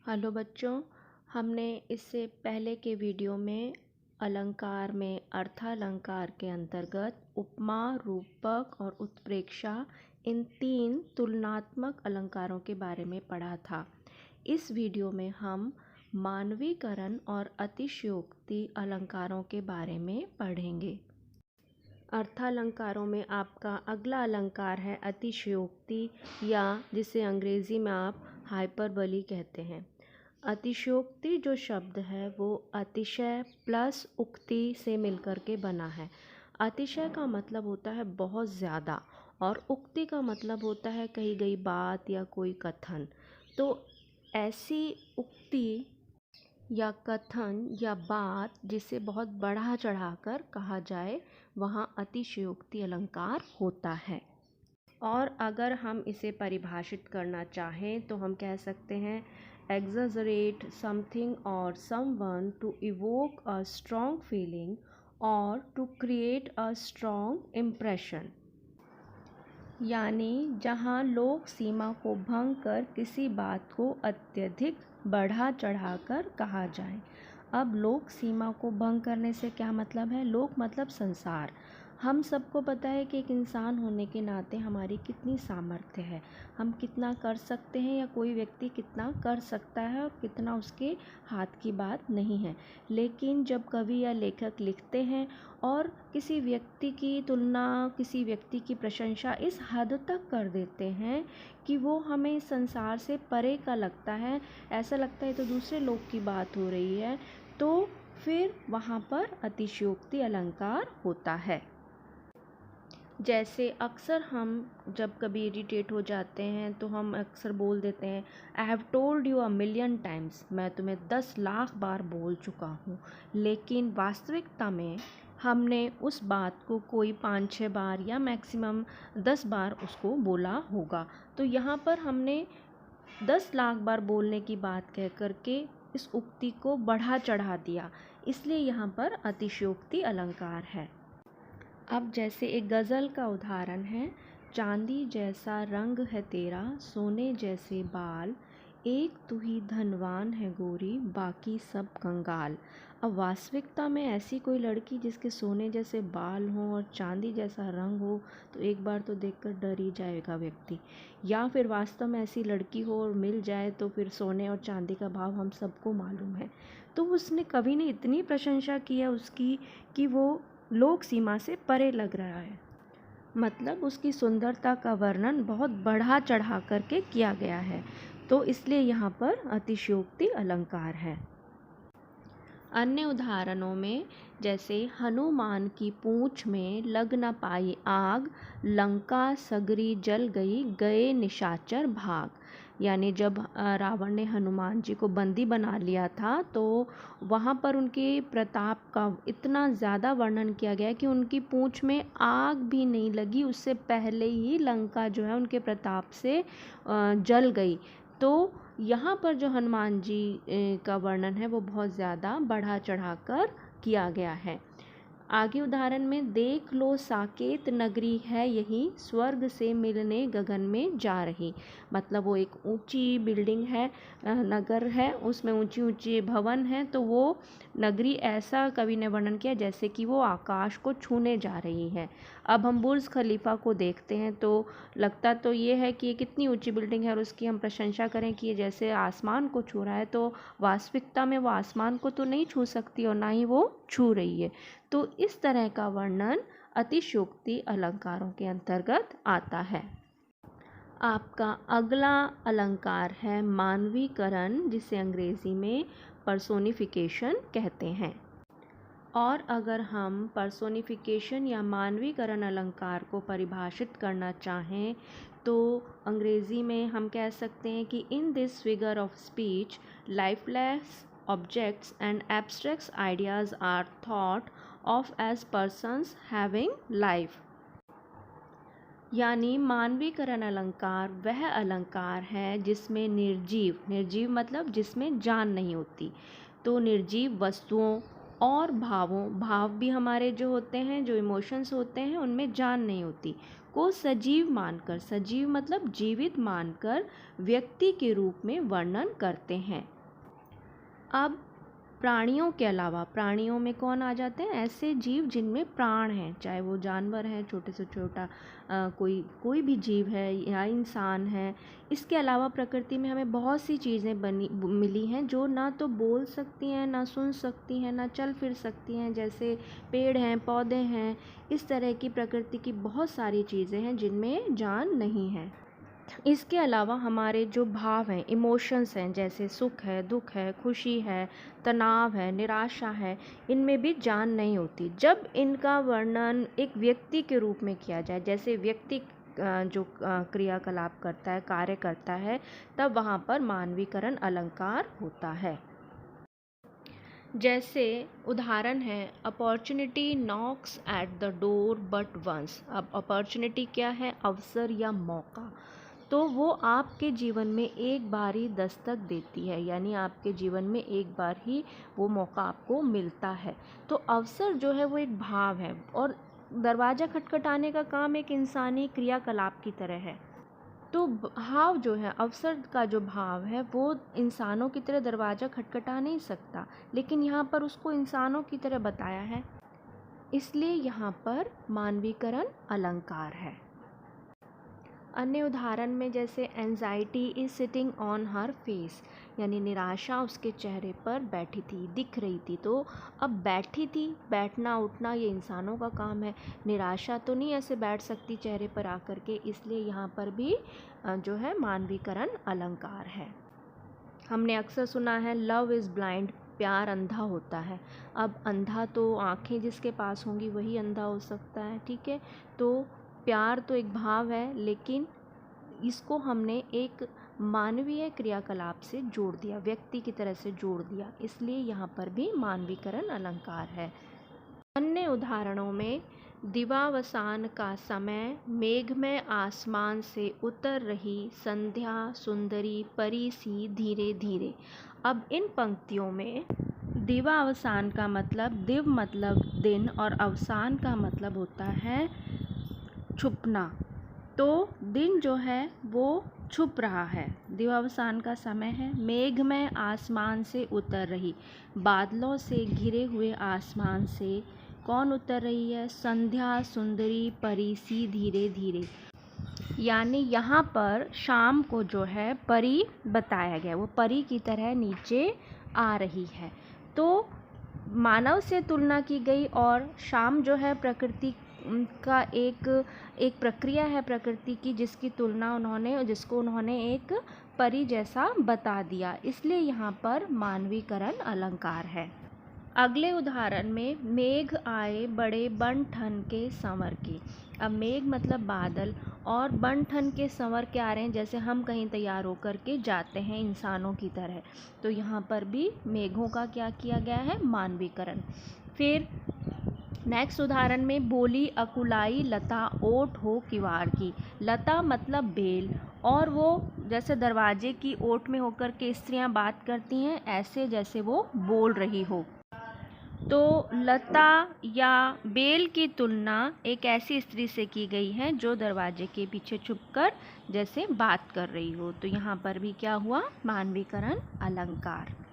Hello बच्चों, हमने इससे पहले के वीडियो में अलंकार में अर्थालंकार के अंतर्गत उपमा, रूपक और उत्प्रेक्षा इन 3 तुलनात्मक अलंकारों के बारे में पढ़ा था। इस वीडियो में हम मानवीकरण और अतिशयोक्ति अलंकारों के बारे में पढ़ेंगे। अर्थालंकारों में आपका अगला अलंकार है अतिशयोक्ति, या जिसे अंग्रेजी में आप हाइपरबली कहते हैं। अतिशयोक्ति जो शब्द है वो अतिशय प्लस उक्ति से मिलकर के बना है। अतिशय का मतलब होता है बहुत ज़्यादा और उक्ति का मतलब होता है कही गई बात या कोई कथन। तो ऐसी उक्ति या कथन या बात जिसे बहुत बढ़ा चढ़ाकर कहा जाए, वहाँ अतिशयोक्ति अलंकार होता है। और अगर हम इसे परिभाषित करना चाहें तो हम कह सकते हैं exaggerate something or someone to evoke a strong feeling or to create a strong impression। यानी जहाँ लोक सीमा को भंग कर किसी बात को अत्यधिक बढ़ा चढ़ाकर कहा जाए। अब लोक सीमा को भंग करने से क्या मतलब है? लोक मतलब संसार। हम सबको पता है कि एक इंसान होने के नाते हमारी कितनी सामर्थ्य है, हम कितना कर सकते हैं या कोई व्यक्ति कितना कर सकता है और कितना उसके हाथ की बात नहीं है। लेकिन जब कवि या लेखक लिखते हैं और किसी व्यक्ति की तुलना, किसी व्यक्ति की प्रशंसा इस हद तक कर देते हैं कि वो हमें संसार से परे का लगता है, ऐसा लगता है तो दूसरे लोग की बात हो रही है, तो फिर वहाँ पर अतिशयोक्ति अलंकार होता है। जैसे अक्सर हम जब कभी इरिटेट हो जाते हैं तो हम अक्सर बोल देते हैं I have told you 1,000,000 times, मैं तुम्हें 10 लाख बार बोल चुका हूँ। लेकिन वास्तविकता में हमने उस बात को कोई 5-6 बार या मैक्सिमम 10 बार उसको बोला होगा। तो यहाँ पर हमने 10 लाख बार बोलने की बात कह करके इस उक्ति को बढ़ा चढ़ा दिया, इसलिए यहाँ पर अतिशयोक्ति अलंकार है। अब जैसे एक गज़ल का उदाहरण है, चांदी जैसा रंग है तेरा, सोने जैसे बाल, एक तू ही धनवान है गोरी, बाकी सब कंगाल। अब वास्तविकता में ऐसी कोई लड़की जिसके सोने जैसे बाल हों और चांदी जैसा रंग हो तो एक बार तो देखकर डर ही जाएगा व्यक्ति। या फिर वास्तव में ऐसी लड़की हो और मिल जाए तो फिर सोने और चांदी का भाव हम सबको मालूम है। तो उसने, कवि ने इतनी प्रशंसा की है उसकी कि वो लोक सीमा से परे लग रहा है। मतलब उसकी सुंदरता का वर्णन बहुत बढ़ा चढ़ा करके किया गया है, तो इसलिए यहाँ पर अतिशयोक्ति अलंकार है। अन्य उदाहरणों में जैसे हनुमान की पूँछ में लग न पाई आग, लंका सगरी जल गई, गए निशाचर भाग। यानी जब रावण ने हनुमान जी को बंदी बना लिया था तो वहाँ पर उनके प्रताप का इतना ज़्यादा वर्णन किया गया कि उनकी पूँछ में आग भी नहीं लगी, उससे पहले ही लंका जो है उनके प्रताप से जल गई। तो यहाँ पर जो हनुमान जी का वर्णन है वो बहुत ज़्यादा बढ़ा चढ़ा कर किया गया है। आगे उदाहरण में देख लो साकेत नगरी है यही, स्वर्ग से मिलने गगन में जा रही। मतलब वो एक ऊंची बिल्डिंग है, नगर है, उसमें ऊंची ऊंची भवन है, तो वो नगरी ऐसा कवि ने वर्णन किया जैसे कि वो आकाश को छूने जा रही है। अब हम बुर्ज खलीफा को देखते हैं तो लगता तो ये है कि ये कितनी ऊंची बिल्डिंग है और उसकी हम प्रशंसा करें कि ये जैसे आसमान को छू रहा है, तो वास्तविकता में वो आसमान को तो नहीं छू सकती और ना ही वो छू रही है। तो इस तरह का वर्णन अतिशयोक्ति अलंकारों के अंतर्गत आता है। आपका अगला अलंकार है मानवीकरण, जिसे अंग्रेजी में पर्सोनिफिकेशन कहते हैं। और अगर हम पर्सोनिफिकेशन या मानवीकरण अलंकार को परिभाषित करना चाहें तो अंग्रेज़ी में हम कह सकते हैं कि in this figure of speech lifeless objects and abstract ideas are thought of as persons having life। यानी मानवीकरण अलंकार वह अलंकार है जिसमें निर्जीव, निर्जीव मतलब जिसमें जान नहीं होती, तो निर्जीव वस्तुओं और भाव भी हमारे जो होते हैं, जो इमोशंस होते हैं, उनमें जान नहीं होती, को सजीव मानकर, सजीव मतलब जीवित मानकर व्यक्ति के रूप में वर्णन करते हैं। अब प्राणियों के अलावा प्राणियों में कौन आ जाते हैं? ऐसे जीव जिनमें प्राण हैं, चाहे वो जानवर हैं, छोटे से छोटा कोई भी जीव है या इंसान है। इसके अलावा प्रकृति में हमें बहुत सी चीज़ें मिली हैं जो ना तो बोल सकती हैं, ना सुन सकती हैं, ना चल फिर सकती हैं, जैसे पेड़ हैं, पौधे हैं। इस तरह की प्रकृति की बहुत सारी चीज़ें हैं जिनमें जान नहीं है। इसके अलावा हमारे जो भाव हैं, इमोशंस हैं, जैसे सुख है, दुख है, खुशी है, तनाव है, निराशा है, इनमें भी जान नहीं होती। जब इनका वर्णन एक व्यक्ति के रूप में किया जाए, जैसे व्यक्ति जो क्रियाकलाप करता है, कार्य करता है, तब वहाँ पर मानवीकरण अलंकार होता है। जैसे उदाहरण है, opportunity knocks at the door but once. अब अपॉर्चुनिटी क्या है? अवसर या मौका। तो वो आपके जीवन में एक बार ही दस्तक देती है, यानी आपके जीवन में एक बार ही वो मौका आपको मिलता है। तो अवसर जो है वो एक भाव है, और दरवाज़ा खटखटाने का काम एक इंसानी क्रियाकलाप की तरह है। तो भाव जो है, अवसर का जो भाव है, वो इंसानों की तरह दरवाज़ा खटखटा नहीं सकता, लेकिन यहाँ पर उसको इंसानों की तरह बताया है, इसलिए यहाँ पर मानवीकरण अलंकार है। अन्य उदाहरण में जैसे anxiety is sitting on her face, यानी निराशा उसके चेहरे पर बैठी थी, दिख रही थी। तो अब बैठी थी, बैठना उठना ये इंसानों का काम है, निराशा तो नहीं ऐसे बैठ सकती चेहरे पर आकर के, इसलिए यहाँ पर भी जो है मानवीकरण अलंकार है। हमने अक्सर सुना है लव इज़ ब्लाइंड, प्यार अंधा होता है। अब अंधा तो आँखें जिसके पास होंगी वही अंधा हो सकता है, ठीक है। तो प्यार तो एक भाव है, लेकिन इसको हमने एक मानवीय क्रियाकलाप से जोड़ दिया, व्यक्ति की तरह से जोड़ दिया, इसलिए यहाँ पर भी मानवीकरण अलंकार है। अन्य उदाहरणों में दिवावसान का समय, मेघमय आसमान से उतर रही संध्या सुंदरी परी सी धीरे धीरे। अब इन पंक्तियों में दिवावसान का मतलब, दिव मतलब दिन और अवसान का मतलब होता है छुपना। तो दिन जो है वो छुप रहा है, दिवावसान का समय है। मेघमय आसमान से उतर रही, बादलों से घिरे हुए आसमान से कौन उतर रही है? संध्या सुंदरी परी सी धीरे धीरे, यानी यहाँ पर शाम को जो है परी बताया गया, वो परी की तरह नीचे आ रही है। तो मानव से तुलना की गई, और शाम जो है प्रकृति का एक प्रक्रिया है प्रकृति की, जिसकी तुलना जिसको उन्होंने एक परी जैसा बता दिया, इसलिए यहाँ पर मानवीकरण अलंकार है। अगले उदाहरण में मेघ आए बड़े बन ठन के संवर के। अब मेघ मतलब बादल, और बन ठन के संवर के आ रहे हैं, जैसे हम कहीं तैयार होकर के जाते हैं इंसानों की तरह। तो यहाँ पर भी मेघों का क्या किया गया है? मानवीकरण। फिर नेक्स्ट उदाहरण में बोली अकुलाई लता ओट हो किवाड़ की। लता मतलब बेल, और वो जैसे दरवाजे की ओट में होकर के स्त्रियां बात करती हैं, ऐसे जैसे वो बोल रही हो। तो लता या बेल की तुलना एक ऐसी स्त्री से की गई है जो दरवाजे के पीछे छुपकर जैसे बात कर रही हो। तो यहाँ पर भी क्या हुआ? मानवीकरण अलंकार।